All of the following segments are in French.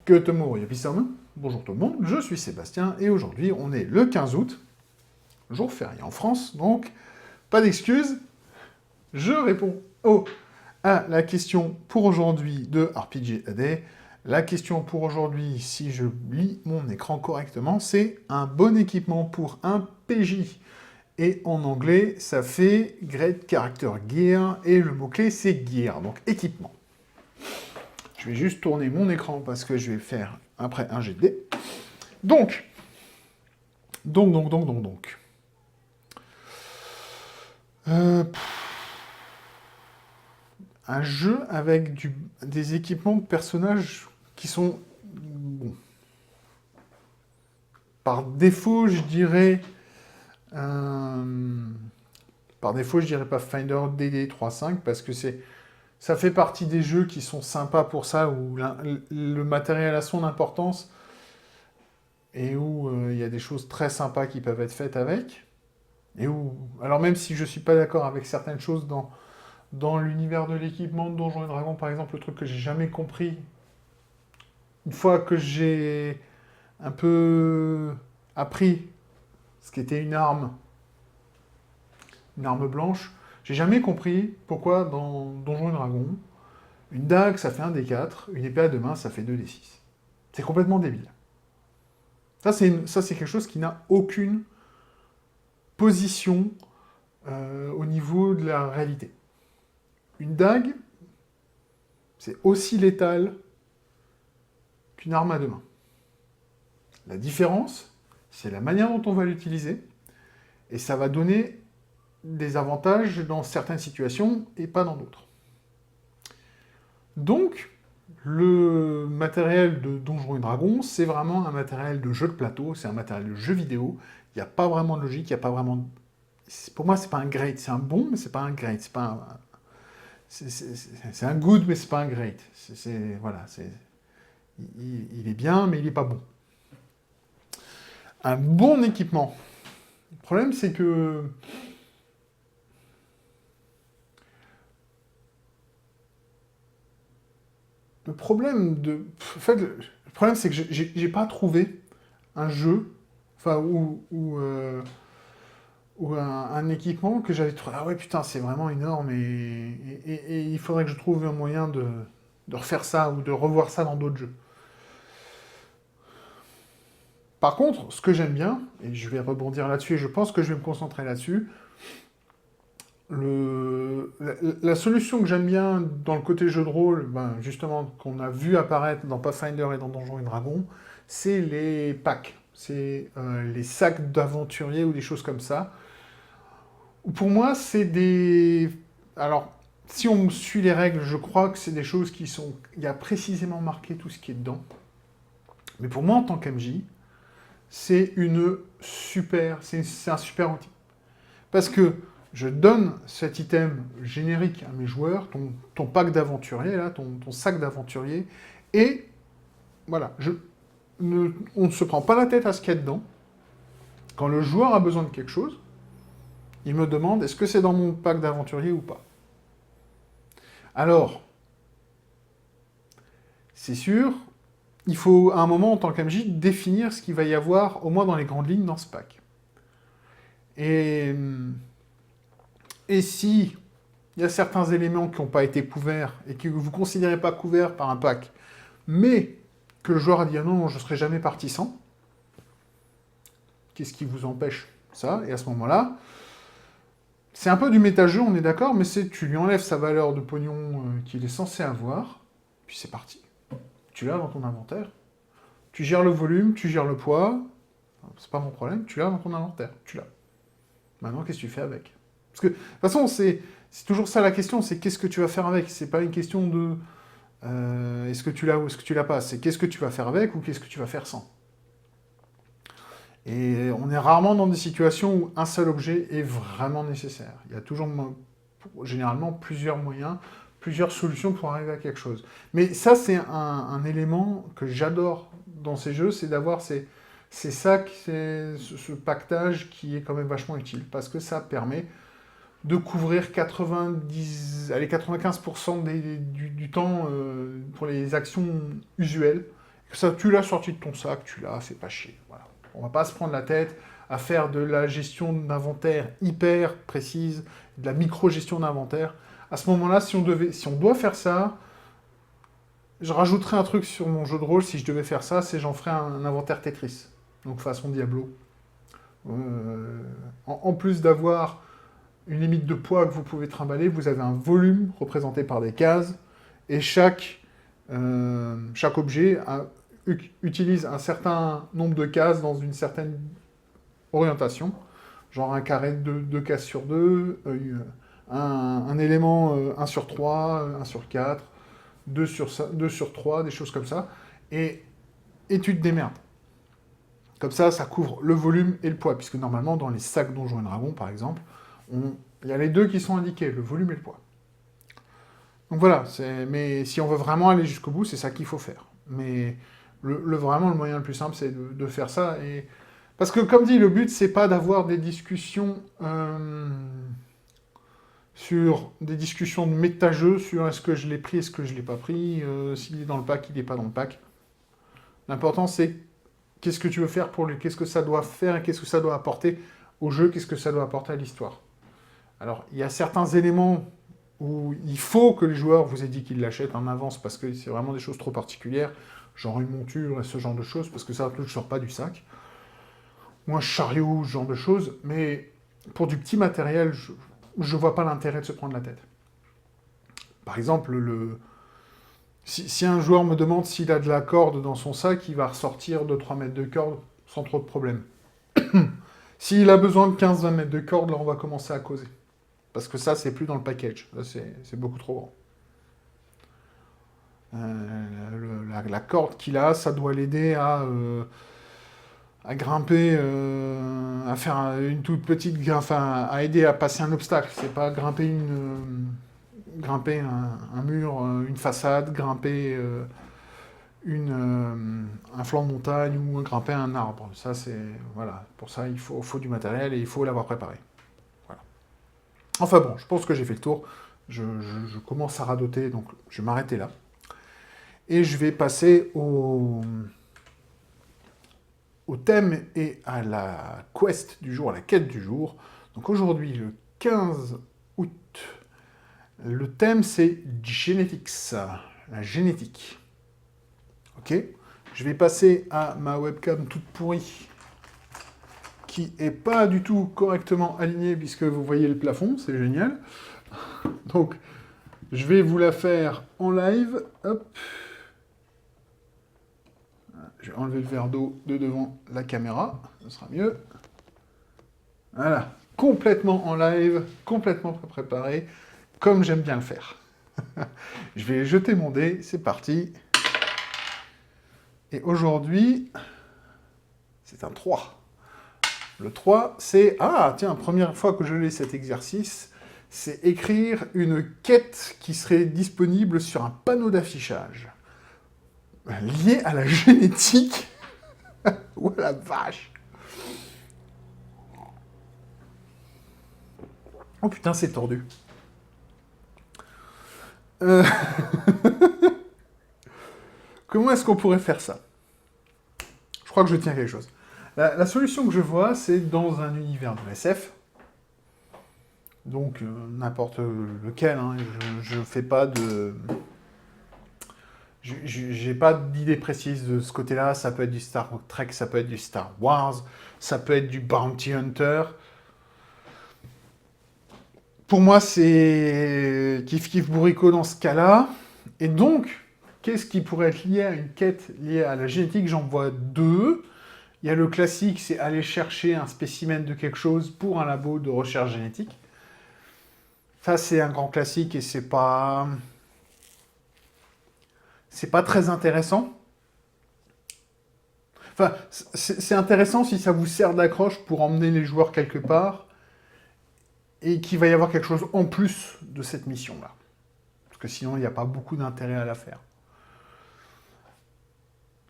Que Tomo Yapisam. Bonjour tout le monde, je suis Sébastien et aujourd'hui on est le 15 août, jour férié en France, donc pas d'excuses, je réponds à la question pour aujourd'hui de RPG AD. La question pour aujourd'hui, si je lis mon écran correctement, c'est un bon équipement pour un PJ. Et en anglais, ça fait Great Character Gear, et le mot-clé c'est Gear, donc équipement. Je vais juste tourner mon écran parce que je vais faire après un jet de dés. Donc. Un jeu avec des équipements de personnages qui sont... Bon. Par défaut, je dirais... Pathfinder DD 3.5 parce que ça fait partie des jeux qui sont sympas pour ça, où le matériel a son importance et où il y a des choses très sympas qui peuvent être faites avec. Et où, alors même si je ne suis pas d'accord avec certaines choses dans l'univers de l'équipement de Donjons et Dragons, par exemple, le truc que j'ai jamais compris, une fois que j'ai un peu appris ce qu'était une arme blanche, j'ai jamais compris pourquoi dans Donjons et Dragons, une dague ça fait 1d4, une épée à deux mains ça fait 2d6. C'est complètement débile. Ça c'est quelque chose qui n'a aucune position au niveau de la réalité. Une dague, c'est aussi létal qu'une arme à deux mains. La différence, c'est la manière dont on va l'utiliser, et ça va donner des avantages dans certaines situations et pas dans d'autres. Donc, le matériel de Donjons et Dragons, c'est vraiment un matériel de jeu de plateau, c'est un matériel de jeu vidéo, il n'y a pas vraiment de logique, il n'y a pas vraiment... Pour moi, c'est pas un great, c'est un bon, mais c'est pas un great, c'est pas un... C'est un good, mais c'est pas un great. Voilà, il est bien, mais il n'est pas bon. Un bon équipement. Le problème, c'est que... Le problème, c'est que j'ai pas trouvé un jeu, enfin, ou un équipement que j'avais trouvé, ah ouais, putain, c'est vraiment énorme, et il faudrait que je trouve un moyen de refaire ça, ou de revoir ça dans d'autres jeux. Par contre, ce que j'aime bien, et je vais rebondir là-dessus, et je pense que je vais me concentrer là-dessus, la solution que j'aime bien dans le côté jeu de rôle, justement, qu'on a vu apparaître dans Pathfinder et dans Donjons et Dragons, c'est les packs. C'est les sacs d'aventuriers ou des choses comme ça. Pour moi, c'est des... Alors, si on suit les règles, je crois que c'est des choses qui sont... Il y a précisément marqué tout ce qui est dedans. Mais pour moi, en tant qu'MJ, c'est un super outil. Parce que je donne cet item générique à mes joueurs, ton pack d'aventurier, là, ton sac d'aventurier, et voilà, on ne se prend pas la tête à ce qu'il y a dedans. Quand le joueur a besoin de quelque chose, il me demande est-ce que c'est dans mon pack d'aventurier ou pas. Alors, c'est sûr, il faut à un moment, en tant qu'MJ, définir ce qu'il va y avoir, au moins dans les grandes lignes, dans ce pack. Et si il y a certains éléments qui n'ont pas été couverts, et que vous ne considérez pas couverts par un pack, mais que le joueur a dit ah non, je ne serai jamais parti sans, qu'est-ce qui vous empêche ça? Et à ce moment-là, c'est un peu du méta-jeu, on est d'accord, mais tu lui enlèves sa valeur de pognon qu'il est censé avoir, puis c'est parti. Tu l'as dans ton inventaire, tu gères le volume, tu gères le poids, c'est pas mon problème, tu l'as dans ton inventaire, tu l'as. Maintenant, qu'est-ce que tu fais avec? Parce que, de toute façon, c'est toujours ça la question, c'est qu'est-ce que tu vas faire avec? C'est pas une question de est-ce que tu l'as ou est-ce que tu l'as pas, c'est qu'est-ce que tu vas faire avec ou qu'est-ce que tu vas faire sans. Et on est rarement dans des situations où un seul objet est vraiment nécessaire. Il y a toujours, généralement, plusieurs moyens, plusieurs solutions pour arriver à quelque chose. Mais ça, c'est un élément que j'adore dans ces jeux, c'est d'avoir ce pactage qui est quand même vachement utile, parce que ça permet de couvrir 95% du temps pour les actions usuelles, Ça, tu l'as sorti de ton sac, tu l'as, c'est pas chier. Voilà. On va pas se prendre la tête à faire de la gestion d'inventaire hyper précise, de la micro-gestion d'inventaire. À ce moment-là, si on doit faire ça, je rajouterais un truc sur mon jeu de rôle, si je devais faire ça, c'est j'en ferais un inventaire Tetris. Donc façon Diablo. En plus d'avoir une limite de poids que vous pouvez trimballer, vous avez un volume représenté par des cases, et chaque objet utilise un certain nombre de cases dans une certaine orientation, genre un carré de 2 cases sur 2, un élément 1 sur 3, 1 sur 4, 2 sur 3, des choses comme ça, et tu te démerdes. Comme ça couvre le volume et le poids, puisque normalement, dans les sacs Donjons et Dragons, par exemple, il y a les deux qui sont indiqués, le volume et le poids. Donc voilà, mais si on veut vraiment aller jusqu'au bout, c'est ça qu'il faut faire. Mais vraiment, le moyen le plus simple, c'est de faire ça. Parce que, comme dit, le but, c'est pas d'avoir des discussions sur des discussions de méta-jeu, sur est-ce que je l'ai pris, est-ce que je l'ai pas pris, s'il est dans le pack, il n'est pas dans le pack. L'important, c'est qu'est-ce que tu veux faire pour lui, qu'est-ce que ça doit faire et qu'est-ce que ça doit apporter au jeu, qu'est-ce que ça doit apporter à l'histoire. Alors, il y a certains éléments où il faut que les joueurs vous aient dit qu'ils l'achètent en avance, parce que c'est vraiment des choses trop particulières, genre une monture et ce genre de choses, parce que ça ne sort pas du sac. Ou un chariot, ce genre de choses, mais pour du petit matériel, je vois pas l'intérêt de se prendre la tête. Par exemple, si un joueur me demande s'il a de la corde dans son sac, il va ressortir 2-3 mètres de corde sans trop de problème. S'il a besoin de 15-20 mètres de corde, là, on va commencer à causer. Parce que ça, c'est plus dans le package. Là, c'est beaucoup trop grand. La corde qu'il a, ça doit l'aider à grimper, à faire une toute petite... Enfin, à aider à passer un obstacle. C'est pas grimper un mur, une façade, grimper un flanc de montagne ou grimper un arbre. Ça, c'est... Voilà. Pour ça, il faut du matériel et il faut l'avoir préparé. Voilà. Enfin bon, je pense que j'ai fait le tour. Je commence à radoter, donc je vais m'arrêter là. Et je vais passer au thème et à la quest du jour, à la quête du jour. Donc aujourd'hui, le 15 août, le thème c'est Genetics, la génétique. Ok, je vais passer à ma webcam toute pourrie, qui n'est pas du tout correctement alignée, puisque vous voyez le plafond, c'est génial. Donc, je vais vous la faire en live. Hop. Je vais enlever le verre d'eau de devant la caméra, ce sera mieux. Voilà, complètement en live, complètement préparé, comme j'aime bien le faire. Je vais jeter mon dé, c'est parti. Et aujourd'hui, c'est un 3. Le 3, c'est... Ah, tiens, première fois que je lis cet exercice, c'est écrire une quête qui serait disponible sur un panneau d'affichage. Lié à la génétique. Oh la vache. Oh putain, c'est tordu. Comment est-ce qu'on pourrait faire ça? Je crois que je tiens quelque chose. La solution que je vois, c'est dans un univers de SF. Donc, n'importe lequel. Hein. Je fais pas de... J'ai pas d'idée précise de ce côté-là. Ça peut être du Star Trek, ça peut être du Star Wars, ça peut être du Bounty Hunter. Pour moi, c'est kiff-kiff bourricot dans ce cas-là. Et donc, qu'est-ce qui pourrait être lié à une quête liée à la génétique? J'en vois deux. Il y a le classique, c'est aller chercher un spécimen de quelque chose pour un labo de recherche génétique. Ça, c'est un grand classique et c'est pas très intéressant. Enfin, c'est intéressant si ça vous sert d'accroche pour emmener les joueurs quelque part et qu'il va y avoir quelque chose en plus de cette mission-là. Parce que sinon, il n'y a pas beaucoup d'intérêt à la faire.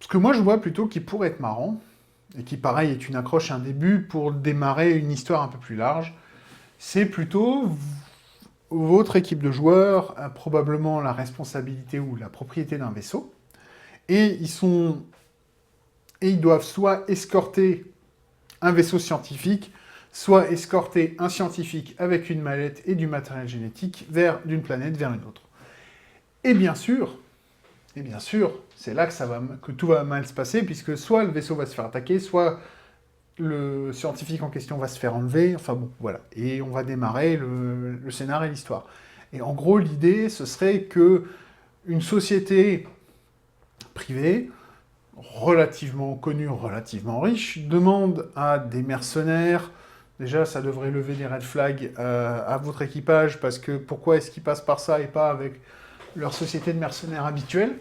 Ce que moi, je vois plutôt qui pourrait être marrant, et qui, pareil, est une accroche, un début pour démarrer une histoire un peu plus large, c'est plutôt votre équipe de joueurs a probablement la responsabilité ou la propriété d'un vaisseau, Et ils doivent soit escorter un vaisseau scientifique, soit escorter un scientifique avec une mallette et du matériel génétique d'une planète vers une autre. Et bien sûr, c'est là que tout va mal se passer, puisque soit le vaisseau va se faire attaquer, soit le scientifique en question va se faire enlever, enfin bon, voilà. Et on va démarrer le scénar et l'histoire. Et en gros, l'idée, ce serait que une société privée, relativement connue, relativement riche, demande à des mercenaires, déjà ça devrait lever des red flags à votre équipage, parce que pourquoi est-ce qu'ils passent par ça et pas avec leur société de mercenaires habituelle,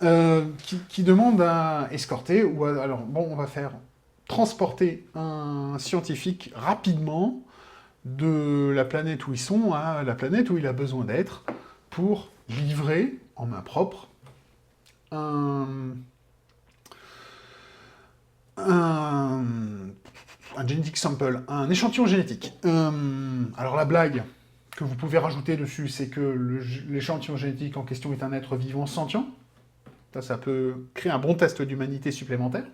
qui demande à escorter, alors bon, on va faire transporter un scientifique rapidement de la planète où ils sont à la planète où il a besoin d'être pour livrer en main propre un genetic sample, un échantillon génétique. Alors la blague que vous pouvez rajouter dessus, c'est que l'échantillon génétique en question est un être vivant sentient. Ça peut créer un bon test d'humanité supplémentaire.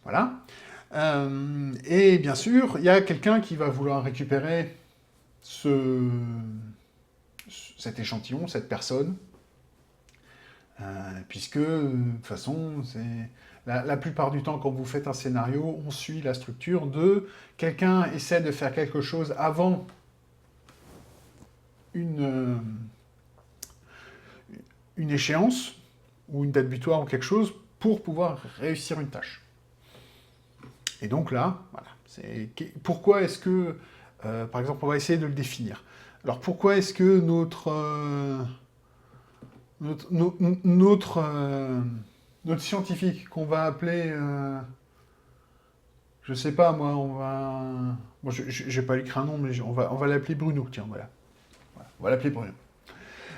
Voilà. Et bien sûr, il y a quelqu'un qui va vouloir récupérer cet échantillon, cette personne, puisque, de toute façon, la plupart du temps, quand vous faites un scénario, on suit la structure de quelqu'un essaie de faire quelque chose avant une échéance, ou une date butoir, ou quelque chose, pour pouvoir réussir une tâche. Et donc là, voilà. Pourquoi est-ce que, par exemple, on va essayer de le définir. Alors pourquoi est-ce que notre scientifique qu'on va appeler, je sais pas moi, bon, je vais pas lui écrire un nom, mais on va l'appeler Bruno, tiens, voilà. On va l'appeler Bruno.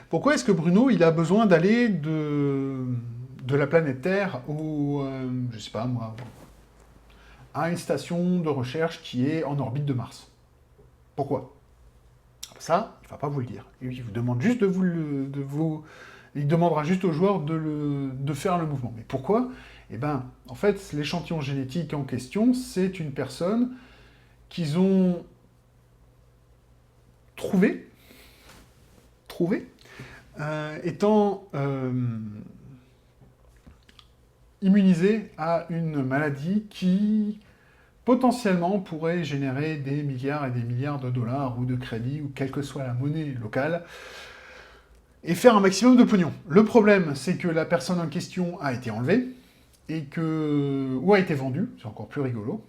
Pourquoi est-ce que Bruno, il a besoin d'aller de la planète Terre au, je sais pas moi, à une station de recherche qui est en orbite de Mars? Pourquoi? Ça, il ne va pas vous le dire. Il vous demande juste il demandera juste au joueur de faire le mouvement. Mais pourquoi? Eh bien, en fait, l'échantillon génétique en question, c'est une personne qu'ils ont trouvé étant immunisée à une maladie qui potentiellement pourrait générer des milliards et des milliards de dollars ou de crédits, ou quelle que soit la monnaie locale, et faire un maximum de pognon. Le problème, c'est que la personne en question a été enlevée, ou a été vendue, c'est encore plus rigolo,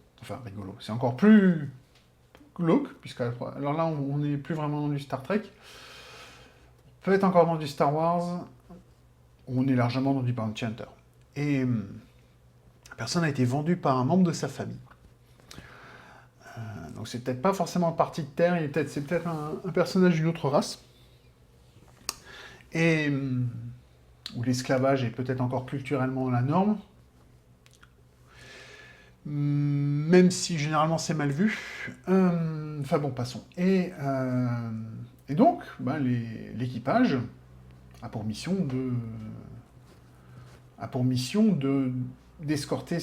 c'est encore plus glauque, alors là, on n'est plus vraiment dans du Star Trek, peut-être encore dans du Star Wars, on est largement dans du Bounty Hunter. Et la personne a été vendue par un membre de sa famille. Donc c'est peut-être pas forcément parti de Terre, c'est peut-être un personnage d'une autre race. Et où l'esclavage est peut-être encore culturellement la norme. Même si généralement c'est mal vu. Enfin bon, passons. Et donc, l'équipage a pour mission d'escorter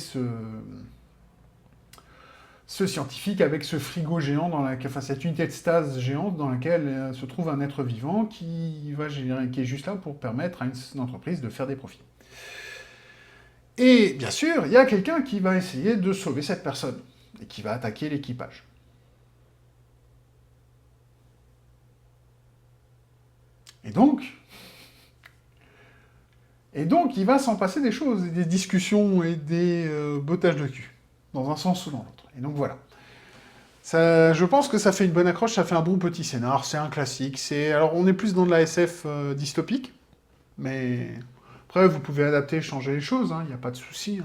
ce scientifique avec ce frigo géant, cette unité de stase géante dans laquelle se trouve un être vivant qui est juste là pour permettre à une entreprise de faire des profits. Et bien sûr, il y a quelqu'un qui va essayer de sauver cette personne, et qui va attaquer l'équipage. Et donc, il va s'en passer des choses, des discussions et des bottages de cul, dans un sens ou dans l'autre. Et donc voilà. Je pense que ça fait une bonne accroche, ça fait un bon petit scénar, c'est un classique. Alors on est plus dans de la SF dystopique, mais après vous pouvez adapter, changer les choses, il n'y a pas de souci.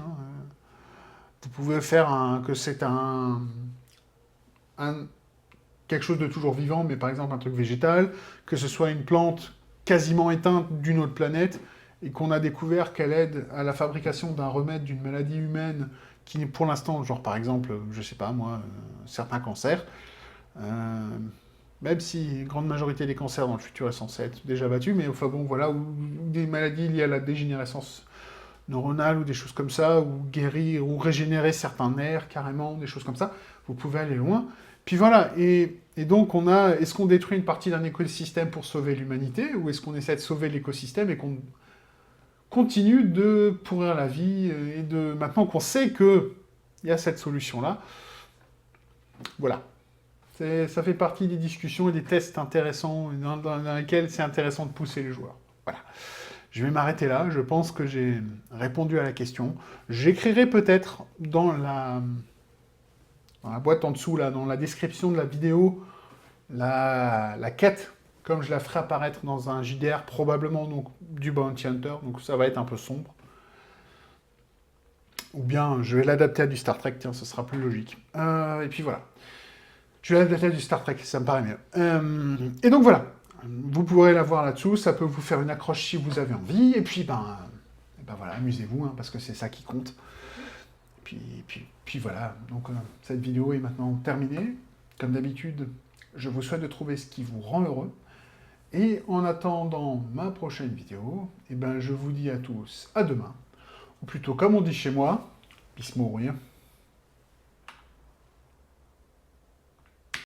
Vous pouvez faire que c'est quelque chose de toujours vivant, mais par exemple un truc végétal, que ce soit une plante quasiment éteinte d'une autre planète, et qu'on a découvert qu'elle aide à la fabrication d'un remède d'une maladie humaine qui n'est pour l'instant, genre par exemple, je sais pas moi, certains cancers. même si la grande majorité des cancers dans le futur est censée être déjà battue, mais enfin bon, voilà, ou des maladies liées à la dégénérescence neuronale ou des choses comme ça, ou guérir ou régénérer certains nerfs carrément, des choses comme ça, vous pouvez aller loin. Puis voilà, et donc on a, est-ce qu'on détruit une partie d'un écosystème pour sauver l'humanité, ou est-ce qu'on essaie de sauver l'écosystème et qu'on continue de pourrir la vie, et de, maintenant qu'on sait qu'il y a cette solution-là, voilà. Ça fait partie des discussions et des tests intéressants dans lesquels c'est intéressant de pousser les joueurs. Voilà. Je vais m'arrêter là. Je pense que j'ai répondu à la question. J'écrirai peut-être dans la boîte en dessous, là, dans la description de la vidéo, la quête, comme je la ferai apparaître dans un JDR, probablement donc, du Bounty Hunter. Donc ça va être un peu sombre. Ou bien je vais l'adapter à du Star Trek. Tiens, ce sera plus logique. Et puis voilà. Je vais l'adapter à du Star Trek, ça me paraît mieux. Et donc voilà. Vous pourrez la voir là-dessous, ça peut vous faire une accroche si vous avez envie, et puis ben voilà, amusez-vous, hein, parce que c'est ça qui compte. Puis voilà, donc cette vidéo est maintenant terminée. Comme d'habitude, je vous souhaite de trouver ce qui vous rend heureux. Et en attendant ma prochaine vidéo, eh ben, je vous dis à tous à demain. Ou plutôt, comme on dit chez moi, bis mourir.